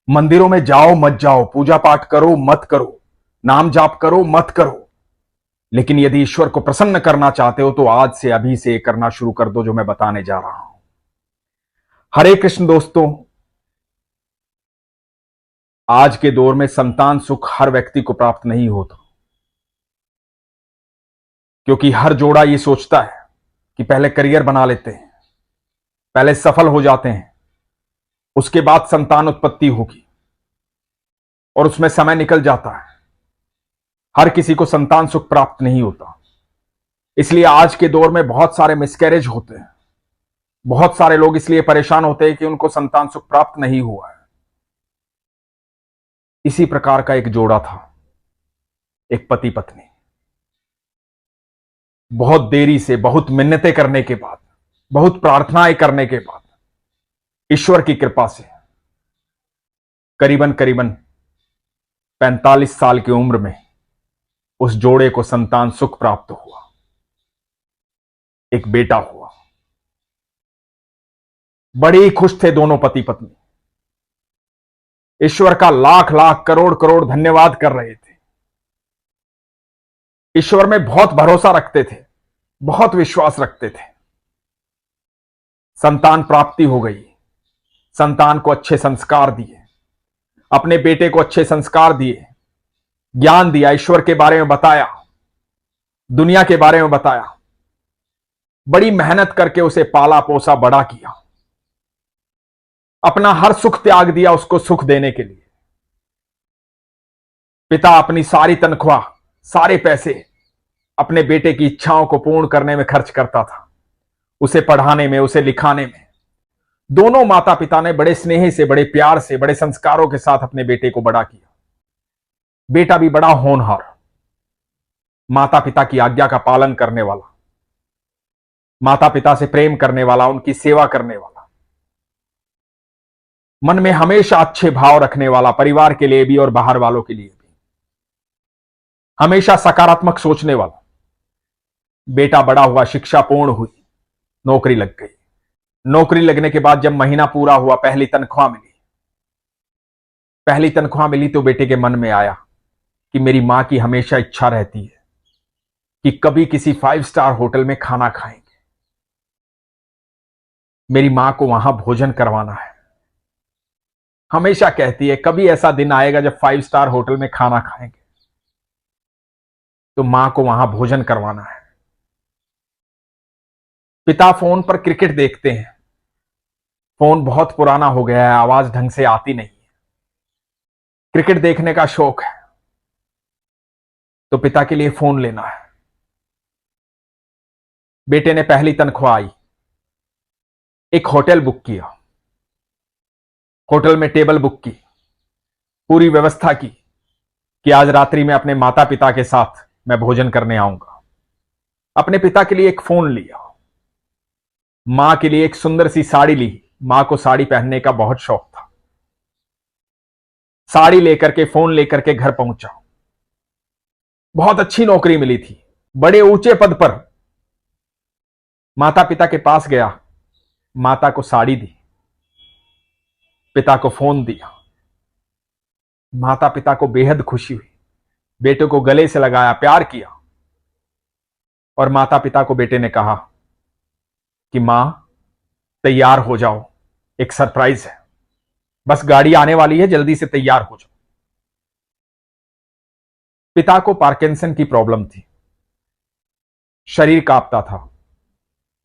मंदिरों में जाओ मत जाओ, पूजा पाठ करो मत करो, नाम जाप करो मत करो, लेकिन यदि ईश्वर को प्रसन्न करना चाहते हो तो आज से अभी से करना शुरू कर दो जो मैं बताने जा रहा हूं। हरे कृष्ण दोस्तों, आज के दौर में संतान सुख हर व्यक्ति को प्राप्त नहीं होता, क्योंकि हर जोड़ा ये सोचता है कि पहले करियर बना लेते हैं, पहले सफल हो जाते हैं, उसके बाद संतान उत्पत्ति होगी, और उसमें समय निकल जाता है। हर किसी को संतान सुख प्राप्त नहीं होता, इसलिए आज के दौर में बहुत सारे मिसकैरेज होते हैं। बहुत सारे लोग इसलिए परेशान होते हैं कि उनको संतान सुख प्राप्त नहीं हुआ है। इसी प्रकार का एक जोड़ा था, एक पति पत्नी। बहुत देरी से, बहुत मिन्नतें करने के बाद, बहुत प्रार्थनाएं करने के बाद, ईश्वर की कृपा से करीबन 45 साल की उम्र में उस जोड़े को संतान सुख प्राप्त हुआ, एक बेटा हुआ। बड़े ही खुश थे दोनों पति पत्नी, ईश्वर का लाख लाख करोड़ करोड़ धन्यवाद कर रहे थे। ईश्वर में बहुत भरोसा रखते थे, बहुत विश्वास रखते थे। संतान प्राप्ति हो गई, संतान को अच्छे संस्कार दिए, अपने बेटे को अच्छे संस्कार दिए, ज्ञान दिया, ईश्वर के बारे में बताया, दुनिया के बारे में बताया, बड़ी मेहनत करके उसे पाला पोसा बड़ा किया, अपना हर सुख त्याग दिया उसको सुख देने के लिए। पिता अपनी सारी तनख्वाह, सारे पैसे अपने बेटे की इच्छाओं को पूर्ण करने में खर्च करता था, उसे पढ़ाने में, उसे लिखाने में। दोनों माता पिता ने बड़े स्नेह से, बड़े प्यार से, बड़े संस्कारों के साथ अपने बेटे को बड़ा किया। बेटा भी बड़ा होनहार, माता पिता की आज्ञा का पालन करने वाला, माता पिता से प्रेम करने वाला, उनकी सेवा करने वाला, मन में हमेशा अच्छे भाव रखने वाला, परिवार के लिए भी और बाहर वालों के लिए भी हमेशा सकारात्मक सोचने वाला। बेटा बड़ा हुआ, शिक्षा पूर्ण हुई, नौकरी लग गई। नौकरी लगने के बाद जब महीना पूरा हुआ, पहली तनख्वाह मिली। पहली तनख्वाह मिली तो बेटे के मन में आया कि मेरी मां की हमेशा इच्छा रहती है कि कभी किसी 5 स्टार होटल में खाना खाएंगे, मेरी मां को वहां भोजन करवाना है। हमेशा कहती है कभी ऐसा दिन आएगा जब 5 स्टार होटल में खाना खाएंगे, तो मां को वहां भोजन करवाना है। पिता फोन पर क्रिकेट देखते हैं, फोन बहुत पुराना हो गया है, आवाज ढंग से आती नहीं है, क्रिकेट देखने का शौक है, तो पिता के लिए फोन लेना है। बेटे ने पहली तनख्वाह आई, एक होटल बुक किया, होटल में टेबल बुक की, पूरी व्यवस्था की कि आज रात्रि में अपने माता पिता के साथ मैं भोजन करने आऊंगा। अपने पिता के लिए एक फोन लिया, मां के लिए एक सुंदर सी साड़ी ली। मां को साड़ी पहनने का बहुत शौक था। साड़ी लेकर के, फोन लेकर के घर पहुंचा। बहुत अच्छी नौकरी मिली थी, बड़े ऊंचे पद पर। माता पिता के पास गया, माता को साड़ी दी, पिता को फोन दिया। माता पिता को बेहद खुशी हुई, बेटे को गले से लगाया, प्यार किया। और माता पिता को बेटे ने कहा कि मां तैयार हो जाओ, एक सरप्राइज है, बस गाड़ी आने वाली है, जल्दी से तैयार हो जाओ। पिता को पार्किंसन की प्रॉब्लम थी, शरीर कांपता था,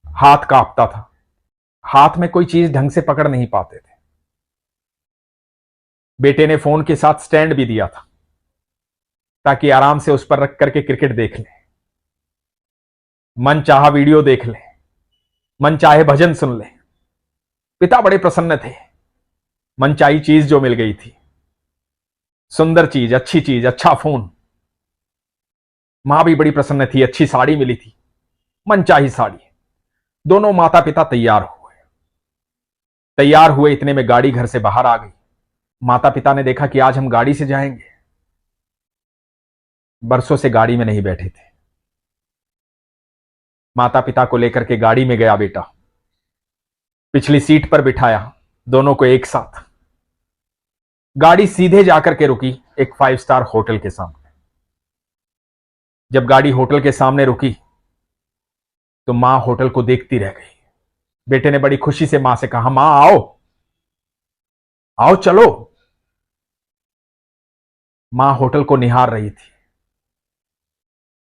हाथ कांपता था, हाथ में कोई चीज ढंग से पकड़ नहीं पाते थे। बेटे ने फोन के साथ स्टैंड भी दिया था ताकि आराम से उस पर रख करके क्रिकेट देख ले, मन चाहा वीडियो देख ले, मन चाहे भजन सुन ले। पिता बड़े प्रसन्न थे, मनचाही चीज जो मिल गई थी, सुंदर चीज, अच्छी चीज, अच्छा फोन। मां भी बड़ी प्रसन्न थी, अच्छी साड़ी मिली थी, मनचाही साड़ी। दोनों माता पिता तैयार हुए। इतने में गाड़ी घर से बाहर आ गई। माता पिता ने देखा कि आज हम गाड़ी से जाएंगे, बरसों से गाड़ी में नहीं बैठे थे। माता पिता को लेकर के गाड़ी में गया बेटा, पिछली सीट पर बिठाया दोनों को एक साथ। गाड़ी सीधे जाकर के रुकी एक 5 स्टार होटल के सामने। जब गाड़ी होटल के सामने रुकी तो मां होटल को देखती रह गई। बेटे ने बड़ी खुशी से मां से कहा, मां आओ आओ चलो। मां होटल को निहार रही थी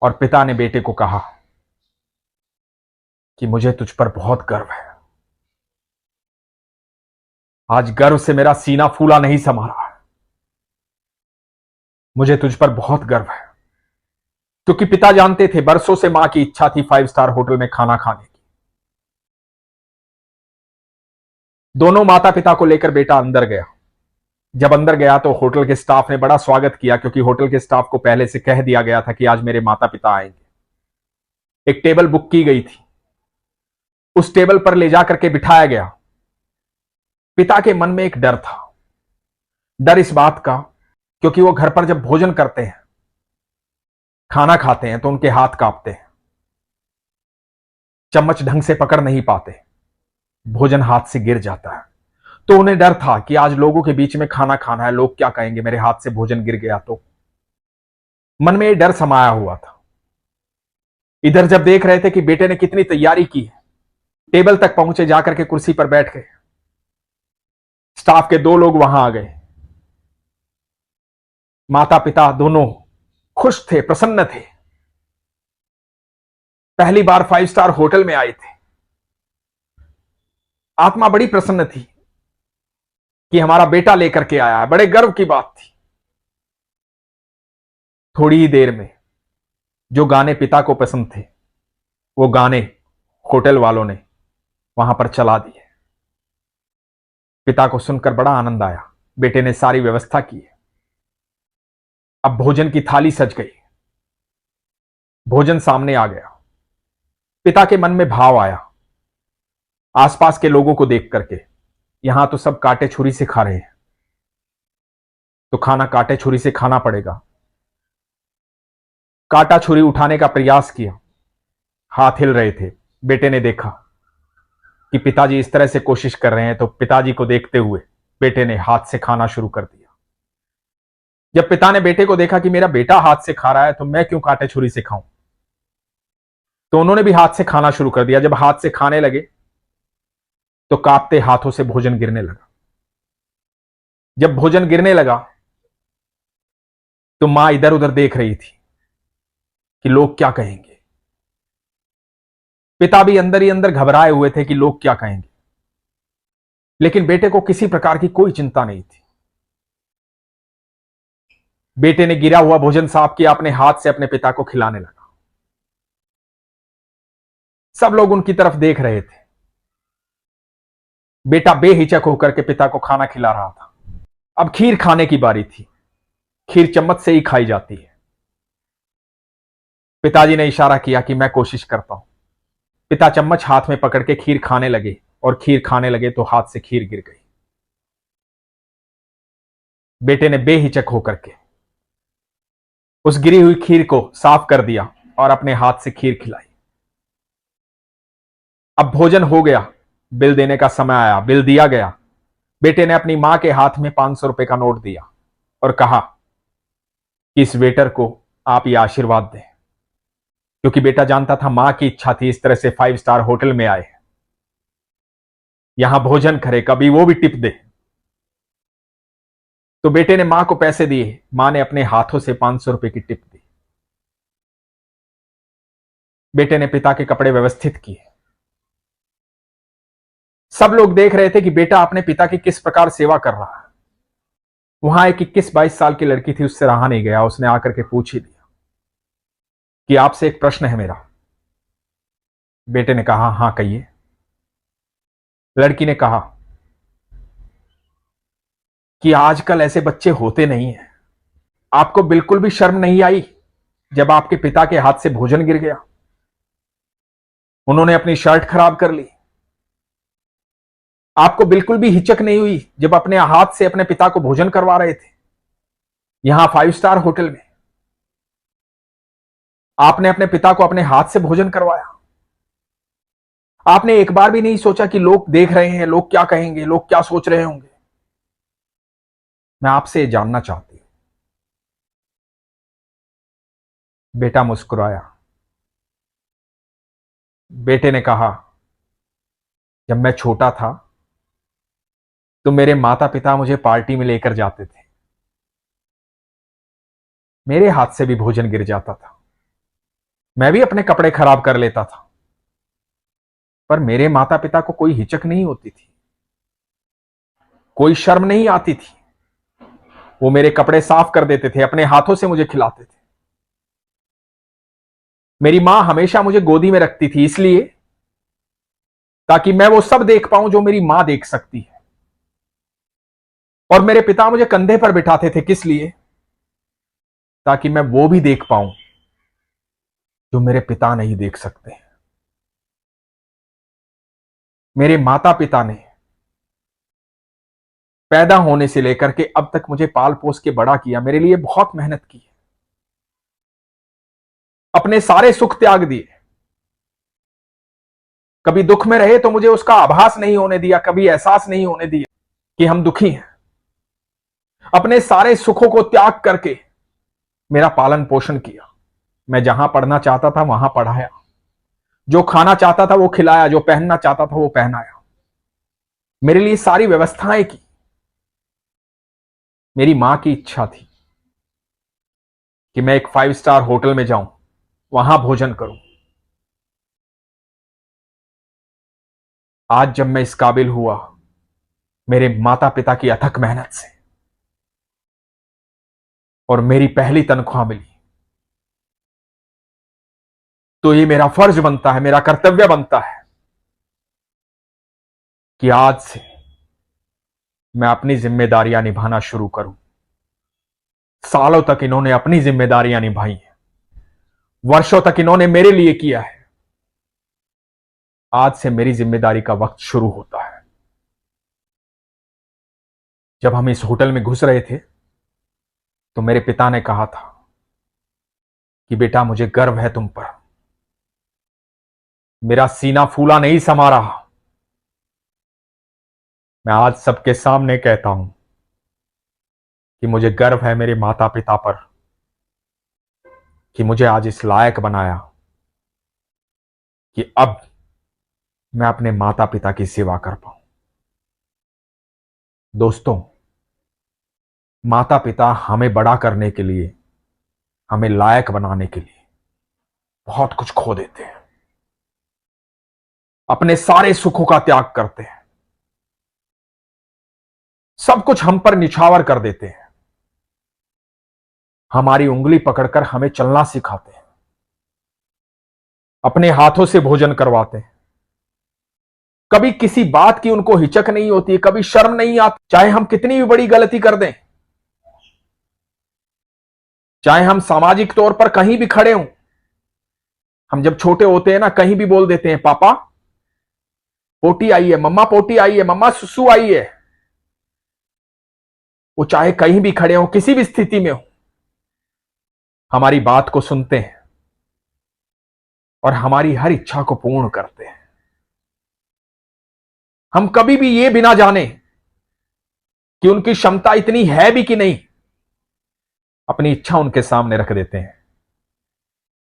और पिता ने बेटे को कहा कि मुझे तुझ पर बहुत गर्व है। आज गर्व से मेरा सीना फूला नहीं समा रहा है। मुझे तुझ पर बहुत गर्व है। क्योंकि पिता जानते थे बरसों से मां की इच्छा थी 5 स्टार होटल में खाना खाने की। दोनों माता पिता को लेकर बेटा अंदर गया। जब अंदर गया तो होटल के स्टाफ ने बड़ा स्वागत किया, क्योंकि होटल के स्टाफ को पहले से कह दिया गया था कि आज मेरे माता पिता आएंगे। एक टेबल बुक की गई थी, उस टेबल पर ले जाकर के बिठाया गया। पिता के मन में एक डर था। डर इस बात का क्योंकि वो घर पर जब भोजन करते हैं, खाना खाते हैं, तो उनके हाथ कांपते हैं, चम्मच ढंग से पकड़ नहीं पाते, भोजन हाथ से गिर जाता है। तो उन्हें डर था कि आज लोगों के बीच में खाना खाना है, लोग क्या कहेंगे, मेरे हाथ से भोजन गिर गया तो। मन में यह डर समाया हुआ था। इधर जब देख रहे थे कि बेटे ने कितनी तैयारी की है, टेबल तक पहुंचे, जाकर के कुर्सी पर बैठ गए। स्टाफ के 2 लोग वहां आ गए। माता पिता दोनों खुश थे, प्रसन्न थे। पहली बार 5 स्टार होटल में आए थे। आत्मा बड़ी प्रसन्न थी कि हमारा बेटा लेकर के आया है। बड़े गर्व की बात थी। थोड़ी ही देर में जो गाने पिता को पसंद थे, वो गाने होटल वालों ने वहां पर चला दिए। पिता को सुनकर बड़ा आनंद आया। बेटे ने सारी व्यवस्था की है। अब भोजन की थाली सज गई। भोजन सामने आ गया। पिता के मन में भाव आया, आसपास के लोगों को देख करके, यहां तो सब कांटे छुरी से खा रहे हैं, तो खाना कांटे छुरी से खाना पड़ेगा। कांटा छुरी उठाने का प्रयास किया, हाथ हिल रहे थे। बेटे ने देखा कि पिताजी इस तरह से कोशिश कर रहे हैं, तो पिताजी को देखते हुए बेटे ने हाथ से खाना शुरू कर दिया। जब पिता ने बेटे को देखा कि मेरा बेटा हाथ से खा रहा है, तो मैं क्यों कांटे छुरी से खाऊं, तो उन्होंने भी हाथ से खाना शुरू कर दिया। जब हाथ से खाने लगे तो कांपते हाथों से भोजन गिरने लगा। जब भोजन गिरने लगा तो मां इधर उधर देख रही थी कि लोग क्या कहेंगे। पिता भी अंदर ही अंदर घबराए हुए थे कि लोग क्या कहेंगे, लेकिन बेटे को किसी प्रकार की कोई चिंता नहीं थी। बेटे ने गिरा हुआ भोजन साफ किया, अपने हाथ से अपने पिता को खिलाने लगा। सब लोग उनकी तरफ देख रहे थे। बेटा बेहिचक होकर के पिता को खाना खिला रहा था। अब खीर खाने की बारी थी। खीर चम्मच से ही खाई जाती है। पिताजी ने इशारा किया कि मैं कोशिश करता हूं। पिता चम्मच हाथ में पकड़ के खीर खाने लगे, और खीर खाने लगे तो हाथ से खीर गिर गई। बेटे ने बेहिचक होकर के उस गिरी हुई खीर को साफ कर दिया और अपने हाथ से खीर खिलाई। अब भोजन हो गया, बिल देने का समय आया। बिल दिया गया। बेटे ने अपनी मां के हाथ में 500 रुपए का नोट दिया और कहा कि इस वेटर को आप ये आशीर्वाद दें, क्योंकि बेटा जानता था मां की इच्छा थी इस तरह से 5 स्टार होटल में आए, यहां भोजन करे, कभी वो भी टिप दे। तो बेटे ने मां को पैसे दिए। मां ने अपने हाथों से 500 रुपए की टिप दी। बेटे ने पिता के कपड़े व्यवस्थित किए। सब लोग देख रहे थे कि बेटा अपने पिता की किस प्रकार सेवा कर रहा है। वहां एक 21-22 साल की लड़की थी, उससे रहा नहीं गया। उसने आकर के पूछ ही लिया कि आपसे एक प्रश्न है मेरा। बेटे ने कहा, हां कहिए। लड़की ने कहा कि आजकल ऐसे बच्चे होते नहीं हैं। आपको बिल्कुल भी शर्म नहीं आई जब आपके पिता के हाथ से भोजन गिर गया? उन्होंने अपनी शर्ट खराब कर ली। आपको बिल्कुल भी हिचक नहीं हुई जब अपने हाथ से अपने पिता को भोजन करवा रहे थे, यहां 5 स्टार होटल में? आपने अपने पिता को अपने हाथ से भोजन करवाया। आपने एक बार भी नहीं सोचा कि लोग देख रहे हैं, लोग क्या कहेंगे, लोग क्या सोच रहे होंगे? मैं आपसे ये जानना चाहती हूं। बेटा मुस्कुराया। बेटे ने कहा, जब मैं छोटा था तो मेरे माता पिता मुझे पार्टी में लेकर जाते थे। मेरे हाथ से भी भोजन गिर जाता था, मैं भी अपने कपड़े खराब कर लेता था, पर मेरे माता पिता को कोई हिचक नहीं होती थी, कोई शर्म नहीं आती थी। वो मेरे कपड़े साफ कर देते थे, अपने हाथों से मुझे खिलाते थे। मेरी मां हमेशा मुझे गोदी में रखती थी, इसलिए ताकि मैं वो सब देख पाऊं जो मेरी मां देख सकती है। और मेरे पिता मुझे कंधे पर बिठाते थे, किस लिए? ताकि मैं वो भी देख पाऊं जो मेरे पिता नहीं देख सकते। मेरे माता पिता ने पैदा होने से लेकर के अब तक मुझे पाल पोस के बड़ा किया, मेरे लिए बहुत मेहनत की, अपने सारे सुख त्याग दिए। कभी दुख में रहे तो मुझे उसका आभास नहीं होने दिया, कभी एहसास नहीं होने दिया कि हम दुखी हैं। अपने सारे सुखों को त्याग करके मेरा पालन पोषण किया। मैं जहां पढ़ना चाहता था वहां पढ़ाया, जो खाना चाहता था वो खिलाया, जो पहनना चाहता था वो पहनाया, मेरे लिए सारी व्यवस्थाएं की। मेरी मां की इच्छा थी कि मैं एक 5 स्टार होटल में जाऊं, वहां भोजन करूं। आज जब मैं इस काबिल हुआ, मेरे माता पिता की अथक मेहनत से, और मेरी पहली तनख्वाह मिली, तो ये मेरा फर्ज बनता है, मेरा कर्तव्य बनता है कि आज से मैं अपनी जिम्मेदारियां निभाना शुरू करूं। सालों तक इन्होंने अपनी जिम्मेदारियां निभाई हैं, वर्षों तक इन्होंने मेरे लिए किया है। आज से मेरी जिम्मेदारी का वक्त शुरू होता है। जब हम इस होटल में घुस रहे थे तो मेरे पिता ने कहा था कि बेटा, मुझे गर्व है तुम पर। मेरा सीना फूला नहीं समा रहा। मैं आज सबके सामने कहता हूं कि मुझे गर्व है मेरे माता पिता पर, कि मुझे आज इस लायक बनाया कि अब मैं अपने माता पिता की सेवा कर पाऊं। दोस्तों, माता पिता हमें बड़ा करने के लिए, हमें लायक बनाने के लिए बहुत कुछ खो देते हैं, अपने सारे सुखों का त्याग करते हैं, सब कुछ हम पर निछावर कर देते हैं, हमारी उंगली पकड़कर हमें चलना सिखाते हैं, अपने हाथों से भोजन करवाते हैं। कभी किसी बात की उनको हिचक नहीं होती, कभी शर्म नहीं आती, चाहे हम कितनी भी बड़ी गलती कर दें, चाहे हम सामाजिक तौर पर कहीं भी खड़े हों। हम जब छोटे होते हैं ना, कहीं भी बोल देते हैं, पापा पोटी आई है, मम्मा पोटी आई है, मम्मा सुसु आई है। वो चाहे कहीं भी खड़े हो, किसी भी स्थिति में हो, हमारी बात को सुनते हैं और हमारी हर इच्छा को पूर्ण करते हैं। हम कभी भी ये बिना जाने कि उनकी क्षमता इतनी है भी कि नहीं, अपनी इच्छा उनके सामने रख देते हैं।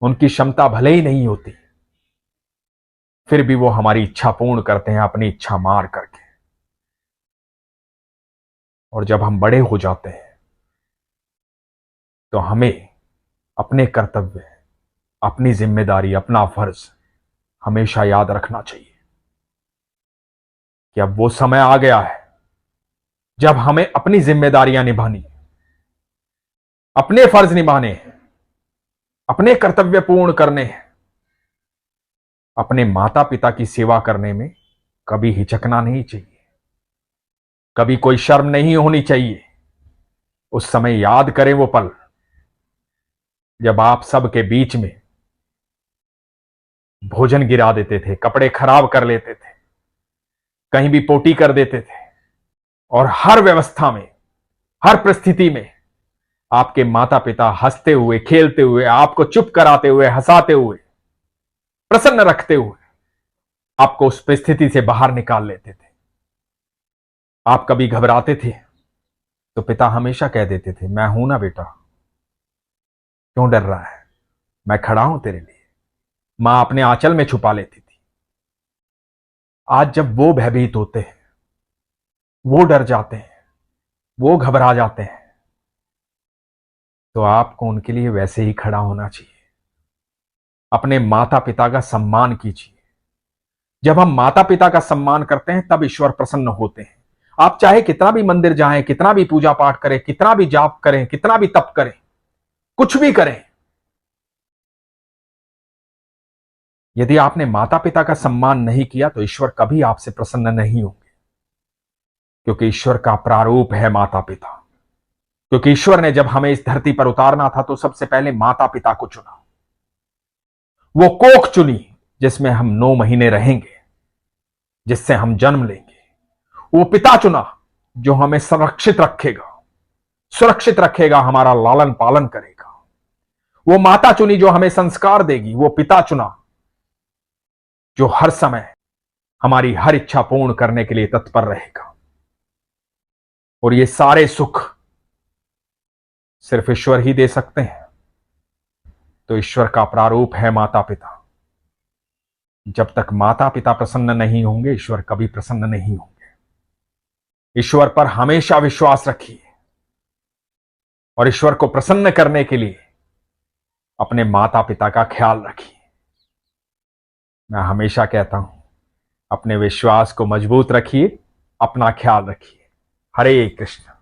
उनकी क्षमता भले ही नहीं होती, फिर भी वो हमारी इच्छा पूर्ण करते हैं, अपनी इच्छा मार करके। और जब हम बड़े हो जाते हैं तो हमें अपने कर्तव्य, अपनी जिम्मेदारी, अपना फर्ज हमेशा याद रखना चाहिए कि अब वो समय आ गया है जब हमें अपनी जिम्मेदारियां निभानी, अपने फर्ज निभाने हैं, अपने कर्तव्य पूर्ण करने हैं। अपने माता पिता की सेवा करने में कभी हिचकना नहीं चाहिए, कभी कोई शर्म नहीं होनी चाहिए। उस समय याद करें वो पल जब आप सबके बीच में भोजन गिरा देते थे, कपड़े खराब कर लेते थे, कहीं भी पोटी कर देते थे, और हर व्यवस्था में, हर परिस्थिति में आपके माता पिता हंसते हुए, खेलते हुए, आपको चुप कराते हुए, हंसाते हुए, प्रसन्न रखते हुए आपको उस परिस्थिति से बाहर निकाल लेते थे। आप कभी घबराते थे, तो पिता हमेशा कह देते थे, मैं हूं ना बेटा, क्यों डर रहा है, मैं खड़ा हूं तेरे लिए। मां अपने आंचल में छुपा लेती थी। आज जब वो भयभीत होते हैं, वो डर जाते हैं, वो घबरा जाते हैं, तो आपको उनके लिए वैसे ही खड़ा होना चाहिए। अपने माता पिता का सम्मान कीजिए। जब हम माता पिता का सम्मान करते हैं तब ईश्वर प्रसन्न होते हैं। आप चाहे कितना भी मंदिर जाएं, कितना भी पूजा पाठ करें, कितना भी जाप करें, कितना भी तप करें, कुछ भी करें, यदि आपने माता पिता का सम्मान नहीं किया तो ईश्वर कभी आपसे प्रसन्न नहीं होंगे। क्योंकि ईश्वर का प्रारूप है माता पिता। क्योंकि ईश्वर ने जब हमें इस धरती पर उतारना था तो सबसे पहले माता पिता को चुना। वो कोख चुनी जिसमें हम 9 महीने रहेंगे, जिससे हम जन्म लेंगे। वो पिता चुना जो हमें संरक्षित रखेगा, सुरक्षित रखेगा, हमारा लालन पालन करेगा। वो माता चुनी जो हमें संस्कार देगी। वो पिता चुना जो हर समय हमारी हर इच्छा पूर्ण करने के लिए तत्पर रहेगा। और ये सारे सुख सिर्फ ईश्वर ही दे सकते हैं। तो ईश्वर का प्रारूप है माता पिता। जब तक माता पिता प्रसन्न नहीं होंगे, ईश्वर कभी प्रसन्न नहीं होंगे। ईश्वर पर हमेशा विश्वास रखिए और ईश्वर को प्रसन्न करने के लिए अपने माता पिता का ख्याल रखिए। मैं हमेशा कहता हूं, अपने विश्वास को मजबूत रखिए, अपना ख्याल रखिए। हरे कृष्ण।